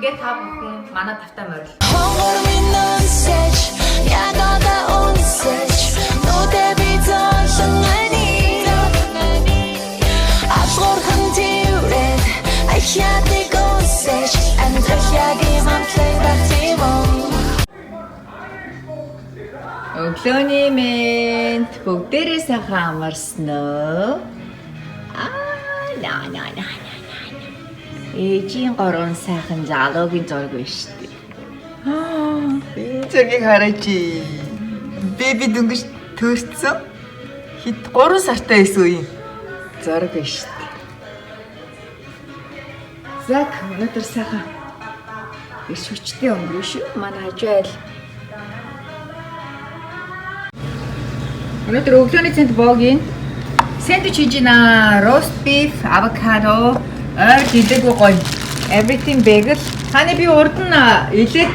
ингээд та бүхэн манай тавтай морил. Өглөөний мэнд бүгдээрээ сайхан амарсан уу? Ээжийн горон сайхан залуугийн зураг биш үү? Энэ зургийг хараач. Бэби дүнгэж төрсөн. Хэд 3 сартай байсан үе. Зураг биш үү? Зак өнөөдөр сайхан иш хүчтэй өнгөрөө шүү. Манай хажуу айл. Өнөөдөр өглөөний цэнт боогийн сэндвич хийж байна. Roast beef, avocado, ойр дэдэггүй гоё. Everything bagel. Ханы би урд нь илээд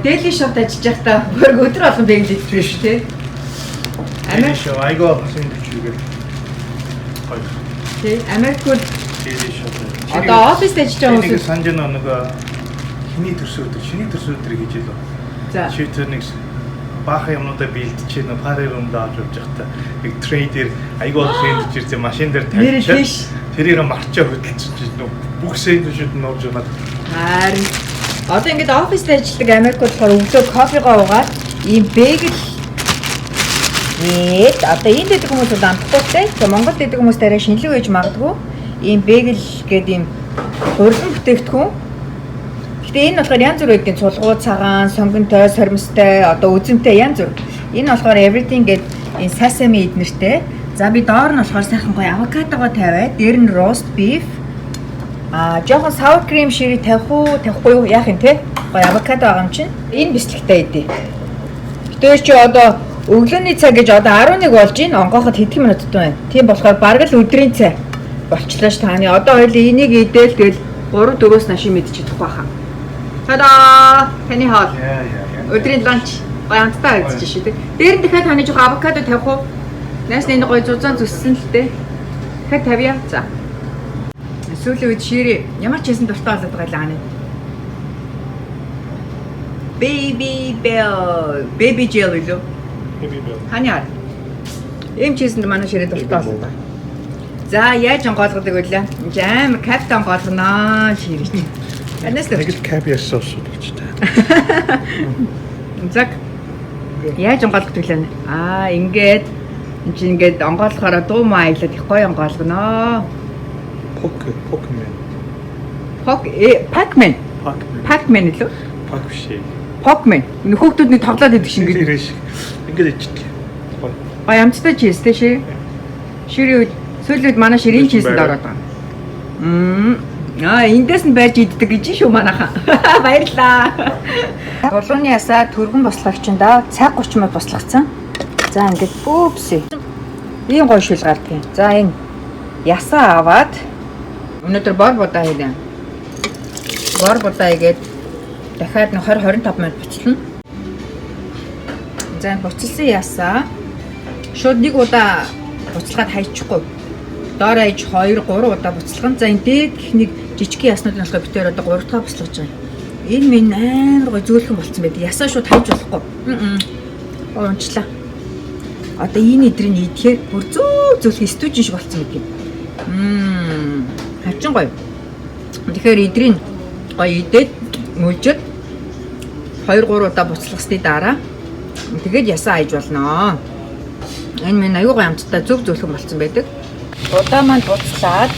daily shop ажиллаж байхдаа бүр өдөр болгон bagel идчихвэ шүү тий. Америк шоу айгаа сэндвич хийгээл. Гоё. Тий, Америкт daily shop. Одоо оффист ажиллаж байгаа хүмүүс санаж нэг хиний төрсөн өдөр хийж илүү. За. Шийдвэр нэг баахан юмнуудаа бэлдэж чинь пари руунд авч явж байхдаа яг трейдер айгаа сэндвич ирсэн машин дээр тавьчих. Тэрийг марчаа хөдөлчих чинь бүх сэндвичүүд нь орж байгаа. Харин одоо ингээд оффист ажилладаг Америкт болохоор өглөө кофегоо уугаад ийм бэгэл одоо энэ дэдэг хүмүүс бол амтгүйтэй. Монгол дэдэг хүмүүс тарай шинэлэг байж магадгүй. Ийм бэгэл гэдэг ийм хурлан бүтээгдэхүүн. Гэтэ энэ болохоор янз бүр үедийн цулгуу цагаан, сонгонтой, сормостой, одоо үзэмтэй янз бүр. Энэ болохоор everything гэдэг энэ sesame эднэртэй. За би доор нь болохоор сайхан гоё авокадогоо тавиад, дээр нь roast beef, жоохон sour cream шири тавих уу, тавихгүй юу яах юм те? Гоё авокадо байгаа юм чинь. Энэ бислэгтэй идэ. Тэр чи одоо өглөөний цаг гэж одоо 11 болж байна. Онгооход хэдхэн минут байна. Тийм болохоор бараг л өдрийн цай болчлаа ш таны. Одоо хоёул энийг идэл тэгэл 3-4-өөс нааши мэдчихэх байхаа. Та-да! Таны хоол. Өдрийн ланч баянтай үзэж шүү дээ. Дээр нь дахиад таны жоохон авокадо тавих уу? Наасны энэ гоё зузаан зүссэн л дээ. Дахиад тавья. За. Сүүлийн үед шири ямар ч хэсэн дуртай болоод байгаа л аа. Baby gel үлээ. Ханиар. Эм чисэн манай ширээ дуртай болоод байна. За яаж онгойлгодог вэ? Энд амар капт онгойлгоно ширээ чинь. Анаас л капиар соус болчихтой. Зак. Яаж онгойлгодог вэ? Ингээд энэ чинь ингээд онгойлгохоор дуу маа аялаад их гоё онгойлгоно. Pac-Man лөө? Pac-Man. Энэ хүүхдүүдний тоглоод идэх шиг ингээд ичдэг. Гоё амттай чиз тэ ши. Шири сүүлийн үед манай ширийн чизэнд ороод байгаа. Эндээс нь барьж иддэг гэж шүү манайхаа. Баярлаа. Дулууны ясаа түргэн бослогчинда цаг 30 минут бослогцсон. За ингээд өөпсэй. Ийм гоё шүл гардыг. За энэ ясаа аваад өнөөдөр бор будаа хийлээ. Бор будаа игээд дахиад 20-25 минут буцлана. За энэ буцалсан ясаа шууд нэг удаа буцалгаад хайчихгүй. Доор аяж 2-3 удаа буцалган. За энэ дээд нэг жижиг яснуудын болохоор битээр одоо 3 дахь буцалгаж байгаа. Энэ минь амар гоё зөөлхөн болцсон байдаг. Ясаа шууд хайж болохгүй. Унчлаа. Одоо энэ идрийг идэхээр бүр зөөлхөн стужин шиг болцсон байдаг. Хачин гоё. Тэгэхээр идрийг гоё идээд мөлжөд 2-3 удаа буцалгасны дараа тэгээд ясаа хайж болно. Энэ минь аюу гоё амттай зөв зөөлхөн болцсон байдаг. Удаа маань буцлаад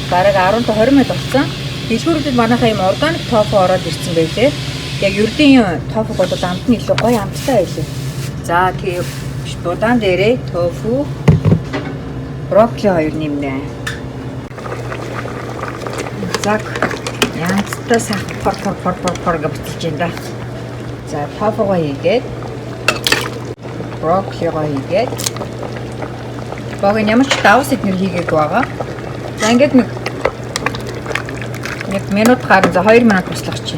бараг 10-20 минут болсон. Дэлгүүрүүдэд манайхаа юм органик тофу ороод ирсэн байлээ. Яг ердийн тофу бол амт нь илүү гоё амттай байлээ. За тэгээ дудаан дээрээ тофу, брокколи хоёр нэмнэ. Зак янзтай сайхан пор гэж буцалж байна да. За тофугаа хийгээд брокколигоо хийгээд бог ямар ч давс эднэр хийгээг байгаа. За ингээд нэг минут гарan за 2 минут туслах чи.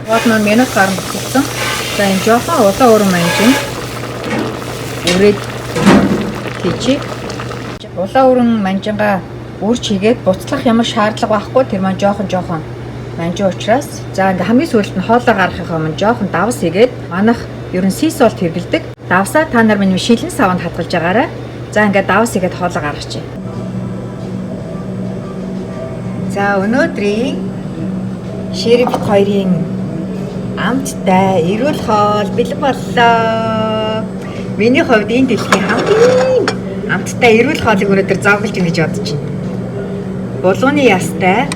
Вот нэг минут гарan буцалсан. За энэ жоохон улаан өрөн манжин өрөөд тийчи. Улаан өрөн манжингаа үрж хийгээд буцлах ямар шаардлага байхгүй. Тэр маань жоохон манжуу учраас за ингээ хамгийн сүүлд нь хоолоо гаргахын өмнө жоохон давс хийгээд манах ер нь sea salt хэрэгэлдэг. Давсаа та нар минь шилэн саванд хадгалж байгаарай. За ингээ давс хийгээд хоолоо гаргачих. За өнөөдрийн Шериф хоёрын амттай эрүүл хоол бэлэн боллоо. Миний хувьд энэ дэлхийн хамгийн амттай эрүүл хоолыг өнөөдөр зоглож ийн гэж бодож байна. Булгууны ястай,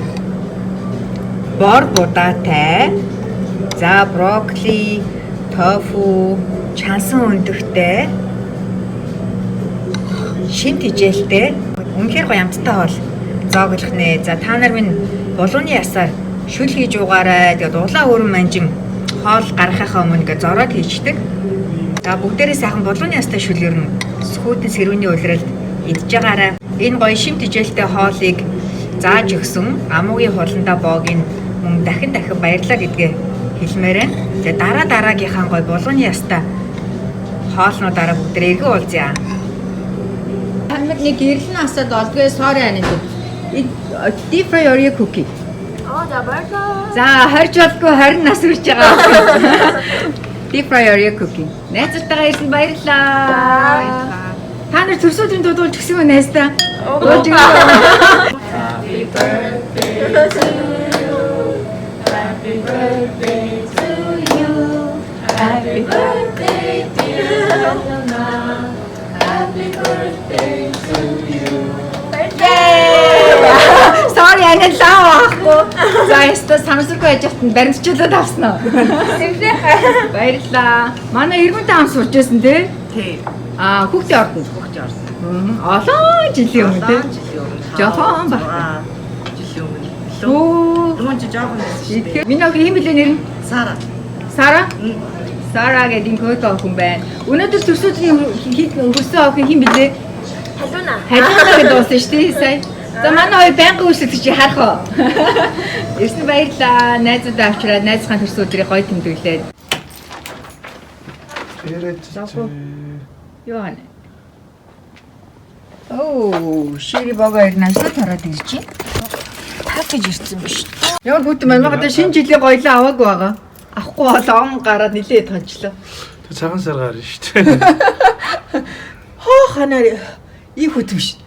бор будаатай, за брокколи, тофу, чансан өндөгтэй, шин тижээлтэй, үнэхээр гоё амттай хоол зоглох нэ. За та нар минь булгууны ясаар шүл хийж уугаарай. Тэгээд улаан өрөн манжин хоол гаргахаа өмнө ингээ зороод хийчдэг. За бүгдээрээ сайхан булгууны ястай шүлээр нь сөхүүдэн сэрүүний улиралд идж байгаарай. Энэ гоё шим тижээлтэй хоолыг зааж өгсөн амуугийн хуландаа боогийн мөн дахин баярлаа гэдгээ хэлмээр байна. Тэгээ дараагийнхаа гоё булгууны ястай хоолнуудаараа бүгдээ эргэн уулзъя. Хамаг нэг гэрлэн асаад олдгоо sorry анид. Deep fry Oreo cookie. За баярлалаа. За 20 болгүй 20 нас хүрч байгаа. Deep fry Oreo cookie. Найзтайгаа ирсэн баярлалаа. Та нар төрсөдрийн дуудуулж гисэн үү найзтай? Дуулж өгөө. Happy birthday to you. Happy birthday to you. Happy birthday dear Mama. Happy birthday to you. Sorry, анид лаахгүй. За яста санамсаргүй байж хат баримтчлаад авсан уу? Баярлалаа. Манай иргэнтэй ам сурч байсан тий? Тий. Хүүхдээ ордонд. Олон жилийн өмнө тий? Жохон баг. Жилийн өмнө. Оо. Түмэн чи жоохон байсан шүү дээ. Миний охин хэм билээ нэр нь? Сара. Сара? Сара гэдэг хөөтөө охин байна. Өнөөдөр төсөөдрийн хөсөө охин хэм билээ? Халууна. Халууна гэдэг дуусан шүү дээ сая. За манай хоёр байнгын үсэлт чи харах уу? Ирсэн баярлаа. Найзуудаа авчираад найзхан төсөөдрийг гоё тэмдэглээд. Юу ана? Оо, шири бага ирнэсээ тараад ирж байна. Пакэж ирсэн биш. Ямар бүтэн маань магадаа шинэ жилийн гоёлоо аваагүй байгаа. Авахгүй болоо гараад нилээд хончлоо. Тэг цагаан сар гарна шүү дээ. Хоо ханаа их хөтөмш.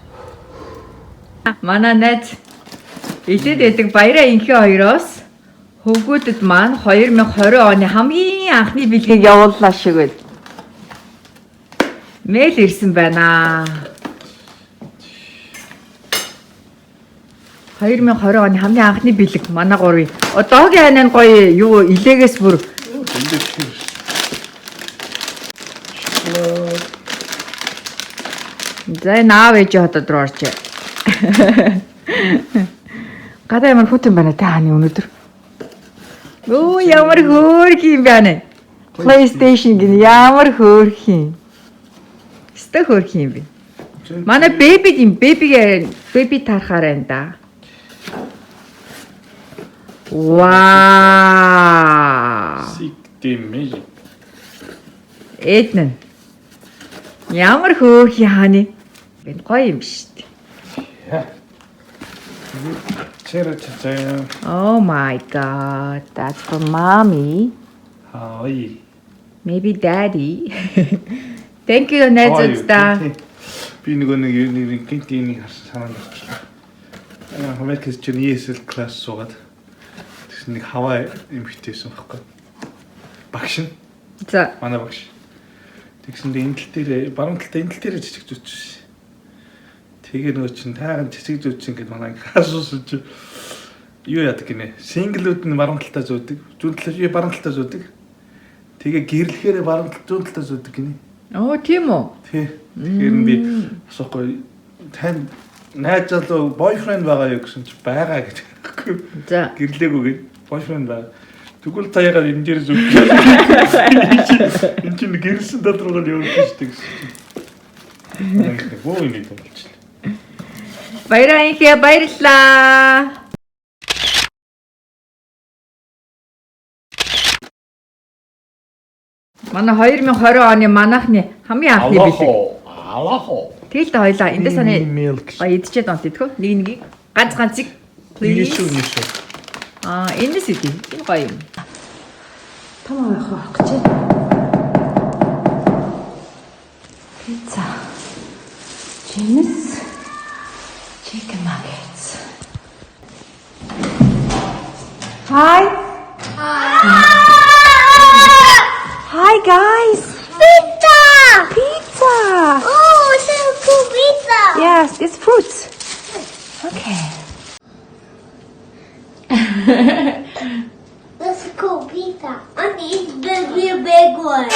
Манай найз илээд байдаг баяраа инхээ хоёроос хөвгүүдэд маань 2020 оны хамгийн анхны бэлгийг явууллаа шиг байд. Мэйл ирсэн байна. 2020 оны хамгийн анхны бэлэг манай гурвын. Одоогийн ханаа гоё юу илээгээс бүр за наав ээж хотод руу орч. Гадаа ямар хүтэн байна та ханы өнөөдөр. Оо ямар хөөрх юм байна. PlayStation гин ямар хөөрх юм. Өстө хөөрх юм бэ. Манай беби тарахаар байна да. Вау. Сигтэмэж. Эднэ. Ямар хөөрх яаны. Энэ гоё юм шүү дээ. Oh my god, that's for mommy. Hi. Maybe daddy. Thank you, Nedsta. Би нэг гинтийн санаанд орчлоо. Америкс чинь ESL класс суугаад тэгсэн нэг хаваа эмхтэйсэн байхгүй. Багш нь. За. Манай багш. Тэгсэн энэ тал дээр баруун талтай энэ тал дээр жижиг зүтж. Тэгээ нөгөө чинь тайган цэцэг зүүчин гэдээ манай асуусан чи юу яадаг гинэ. Синглүүд нь баруун талтаа зүүдэг. Зүүн талаа баруун талтаа зүүдэг. Тэгээ гэрлэхээр баруун тал зүүн талтаа зүүдэг гинэ. Оо тийм үү? Тий. Тэгэхээр би асуухгүй тань найз залуу бойфренд байгаа юу гэсэн чи байгаа гэж. За. Гэрлээгүй гэж бойфренд байгаа. Тэгвэл та ягаад энэ дээр зүг. Энэ чинь гэрсэн дотроо л явуулж штэ гэсэн. Боо ингэ болчихлоо. Баяраа инхээ баярлаа. Манай 2020 оны манайхны хамгийн анхны бэлэг. Алахо. Тэгэл та хоёлаа эндээ санаа идчихэд онт идэх үү? Нэг нэгийг ганцыг. Нийшүү. энэс үгүй. Энэ гоё юм. Томоо явах гэж байна. Pizza. James. Chicken nuggets. Hi. Hi guys. Pizza! Pizza. Oh, so cool pizza! Yes, it's fruits. Okay. That's a cool pizza. And it's the big one.